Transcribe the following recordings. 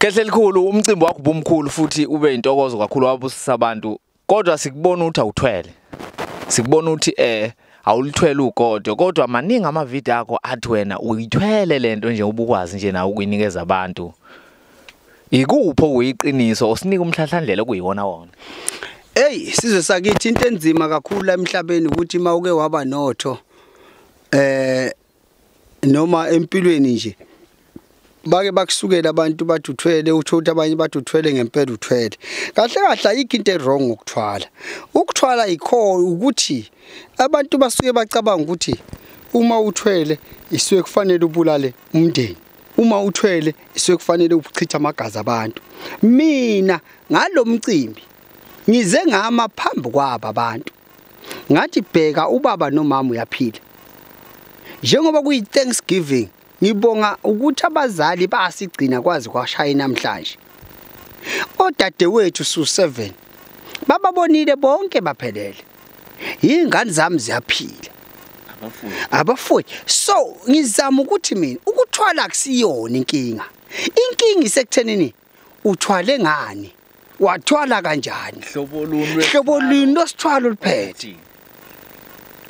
Kehle elikhulu umcimbi wakho ubumkhulu futhi ube intokozo kakhulu wabusisa abantu kodwa sikubona ukuthi awuthwele. Sikubona ukuthi awulithwele ugodo kodwa maningi amavideo akho athi wena uyithwele lento nje ubukwazi nje nawe ukuyinikeza abantu. Ikupho kuyiqiniso osinika umhlahlandlela kuyiwona wona. Hey sizwe sakithi into enzima kakhulu emhlabeni ukuthi mawuke waba notho noma empilweni nje bake bakusukela abantu bathi uthwele uthothi abanye bathi uthwele ngempela uthwele kahle kahle ayikho into wrong ukuthwala. Ukuthwala ikho ukuthi abantu basuke bacabanga ukuthi uma uthwele isuke kufanele ubulale umndeni. Uma uthwele isuke kufanele uchitha amagazi abantu. Mina ngalomcimbi ngize ngama phambi kwaba abantu. Ngathi bheka ubaba nomama uyaphila. Njengoba kuyi Thanksgiving ngibonga ukuthi abazali basigcina kwazi kwashaya namhlanje. Odade wethu su7 bababonile bonke baphelele. Ingane zami ziyaphila. Abafuyi. So ngizama ukuthi mina ukuthwala akusiyona inkinga. Inkinga isekuthenini uthwale ngani? Wathwala kanjani? Hlobo luni losithwalo liphethe.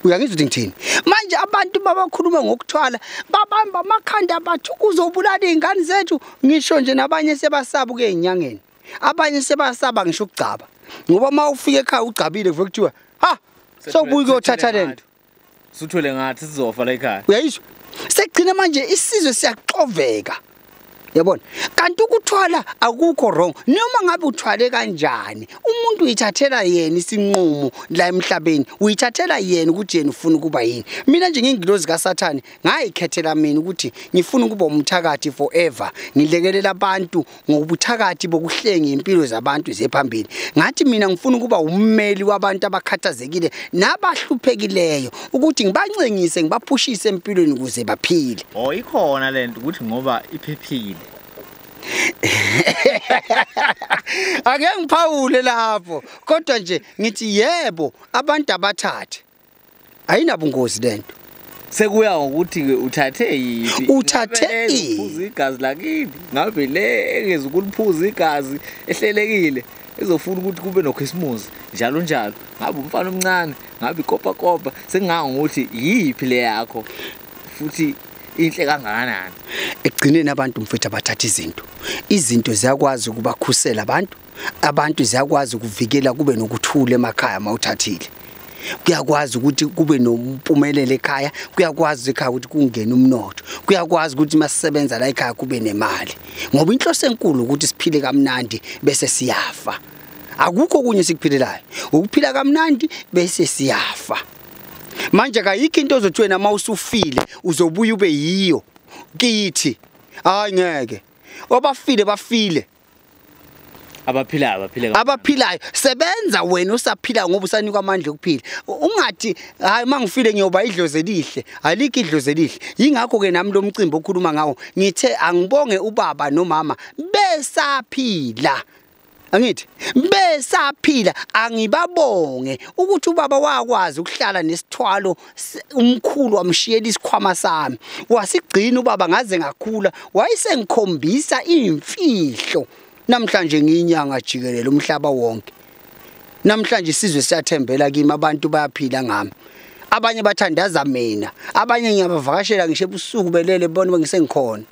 Uyangizwa ukuthi ngithini? Manje abantu babakhuluma ngokuthwala babamba amakhanda bathi uzobulala izingane zethu ngisho nje nabanye sebasaba ke enyangeni. Abanye sebasaba ngisho ukugcaba. Ngoba mawufika ekhaya ugcabile kuve kuthiwa ha sobuye uyothatha lento. Suthwele ngathi sizofa la ekhaya. Uyayizwa? Sekugcina manje isizwe siyaxoveka. Yabona? Kanti ukuthwala akukho wrong. Noma ngabe uthwale kanjani, umuntu uyithathela yena isinqumo la emhlabeni. Uyithathela yena ukuthi yena ufuna kuba yini. Mina nje ngingilozi kaSathane, ngayikhethela mina ukuthi ngifuna ukuba umthakathi forever. Ngilekelela abantu ngobuthakathi bokuhlenga impilo zabantu zephambili. Ngathi mina ngifuna ukuba ummeli wabantu abakhathazekile nabahluphekileyo ukuthi ngibancengise ngibaphushise empilweni ukuze baphile. Ikhona lento ukuthi ngoba iphephile. Ake ngiphawule lapho kodwa nje ngithi yebo abantu abathathe ayinabungozi lento sekuya ngokuthi ke uthathe yipi uthathe uphuza igazi lakini ngabe le engeze ukuliphuza igazi ehlelekile ezofuna ukuthi kube noChristmas njalo njalo ngabe umfana omncane ngabe ikopa senganga ukuthi yipi le yakho futhi inhle kangakanani. Egcineni abantu mfethu abathatha izinto ziyakwazi ukubakhusela abantu ziyakwazi ukuvikela kube nokuthula emakhaya mawuthathile. Kuyakwazi ukuthi kube nompumelelo ekhaya, kuyakwazi ekhaya ukuthi kungene umnotho, kuyakwazi ukuthi masisebenza la ekhaya kube nemali. Ngoba inhloso enkulu ukuthi siphile kamnandi bese siyafa. Akukho kunye sikuphilelayo. Ukuphila kamnandi bese siyafa. Manje kayikho into ozothi wena mawusufile uzobuya ube yiyo kithi. Hayi ngeke. Obafile bafile. Abaphilayo sebenza wena usaphila ngoba usanika amandla okuphila. Ungathi hayi mangifile ngiyoba idlozi elihle. Alikho idlozi elihle. Yingakho ke nami lo mcimbi okhuluma ngawo ngithe angibonge ubaba nomama besaphila. Angithi besaphila angibabonge ukuthi ubaba wakwazi ukuhlala nesithwalo umkhulu wamshiyela isikhwama sami. Wasigcina ubaba ngaze ngakhula wayesengikhombisa imfihlo. Namhlanje ngiyinyanga jikelele umhlaba wonke. Namhlanje isizwe siyathembela kimi abantu bayaphila ngami. Abanye bathandaza mina, abanye ngiyabavakashela ngisho ebusuku belele bona ngisengikhona.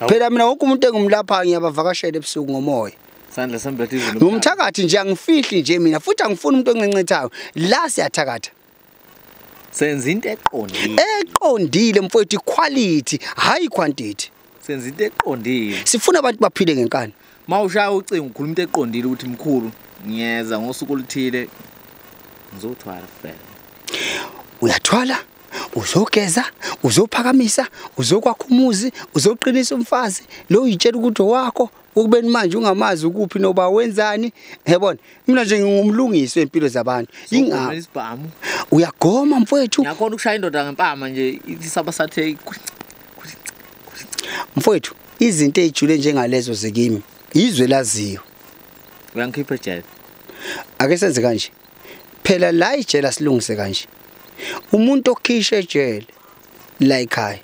Phela mina wonke umuntu engumlapha ngiyabavakashela ebusuku ngomoya. Sandla sambethizwe ngumthakathi nje angifihli nje mina futhi angifuni umuntu oncencethayo la siyathakatha senza into eqondile mfowethu quality hayi quantity senza into eqondile sifuna abantu baphile ngenkani mawushaya ucingo ukhuluma into eqondile ukuthi mkhulu ngiyeza ngosuku oluthile ngizothwala kuphela uyathwala uzogeza uzophakamisa uzokwakha umuzi uzoqinisa umfazi lo uyitshela ukuthi wakho ukubeni manje ungamazi ukuphi noba wenzani yabona mina nje ngingumlungisi wempilo zabantu yingami isibhamu uyagoma mfowethu yakhona ukushaya indoda ngempama nje isabasathe mfowethu izinto ezijule njengalezo zekimi izwe laziyo uyangikhipha ejele ake senze kanje phela la ijele silungise kanje umuntu okhisha ejele la ekhaya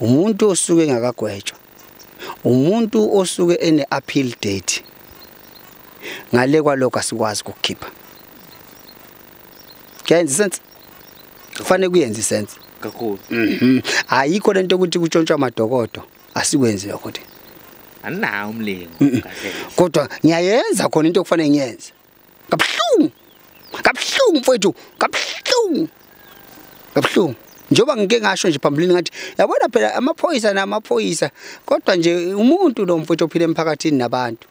umuntu osuke ngakagwetshwa umuntu osuke ene appeal date ngale kwalokho asikwazi ukukhipha. Kuyenza sense? Kufanele kuyenze sense kakhulu. Ayikho lento ukuthi kutshontshwa amadokodo asikwenzi lokho nje. Aninawo umlingo kahle. Kodwa ngiyayenza khona into okufanele ngiyenze. Kabuhlungu. Kabuhlungu mfowethu, kabuhlungu. Kabuhlungu. Njoba ngike ngasho nje phambilini ngathi yabona phela amaphoyisa namaphoyisa kodwa nje umuntu lo mfowethu ophila emphakathini nabantu.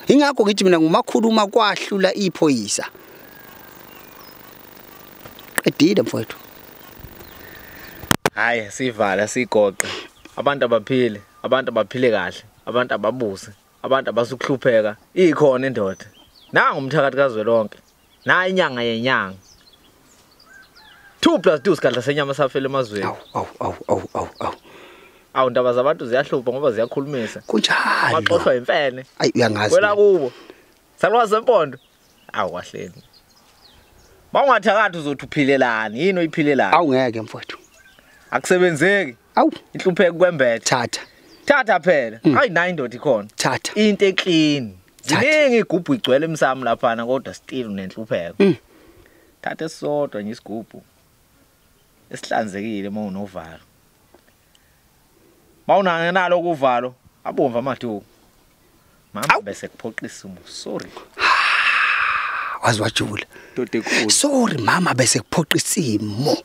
Ingakho ngithi mina ngumakhuluma kwahlula iphoyisa. Qedile mfowethu. Hayi sivala sigoqe. Abantu abaphile, abantu abaphile kahle, abantu ababuse, abantu abasukuhlupheka. Ikhona indoda. Nanga umthakathi kazwelonke. Na inyanga yenyanga. 2 + 2 sikadla senyama safela emazweni. Awu. Awu ndaba zabantu ziyahlupha ngoba ziyakhulumisa. Kunjalo. Baxoshwa imfene. Ayi uyangazi. Wela kubo. Salwazi empondo. Awu kahleni. Bawungathakathi uzothi uphilelani, yini oyiphilelani? Awu ngeke mfowethu. Akusebenzeki. Awu Ihlupheka kwembethe. thatha Phela. Hayi nayo indoda ikhona. thatha. Into eclean. Ziningi igubhu igcwele emsamo laphana kodwa still unenhlupheko. Thatha esodwa nje isigubhu. Esihlanzekile mawunovalo. Mawunangenalo ukuvalo, abomva amaduku. Mama bese kuphoqa isimo. Sorry. Wazi wajula. Doda enkulu. Sorry mama bese kuphoqa isimo.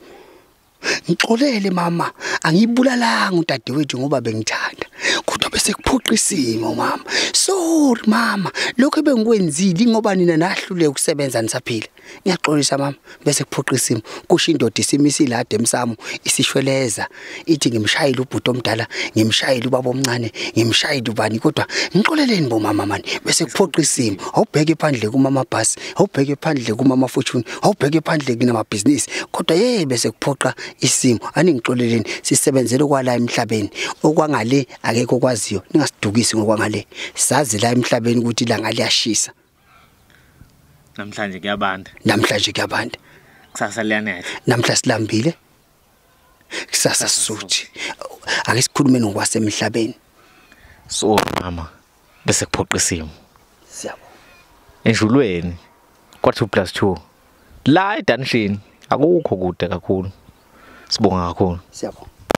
Ngixolele mama, angibulalanga udadewethu ngoba bengithanda. Kodwa bese kuphoqa isimo mama. Sorry mama, lokho bengikwenzile ngoba nina nahlule ukusebenza nisaphila. Ngiyaxolisa mama, bese kuphoqa isimo. Kusho indoda isimisile ade emsamo isishweleza. Ithi ngimshayile ubhuti omdala, ngimshayile ubaba omncane, ngimshayile ubani kodwa ngixoleleni bo mama mani. Bese kuphoqa isimo. Awubheke phandle kumama bus, awubheke phandle kumama fortune, awubheke phandle kunamabhizinisi. Kodwa bese kuphoqa isimo. Aningixoleleni sisebenzele kwala emhlabeni. Okwangale akekho kwaziyo. Ningasidukisi ngokwangale. Sazi la emhlabeni ukuthi ilanga liyashisa. Namhlanje kuyabanda. Namhlanje kuyabanda. Kusasa liyanetha. Namhla silambile. Kusasa suthi. Ake sikhulume ngokwasemhlabeni. So mama bese kuphoqa isimo. Siyabo. Enjulweni kwa 2 + 2. La eDunshini akukho kude kakhulu. Sibonga kakhulu. Siyabo.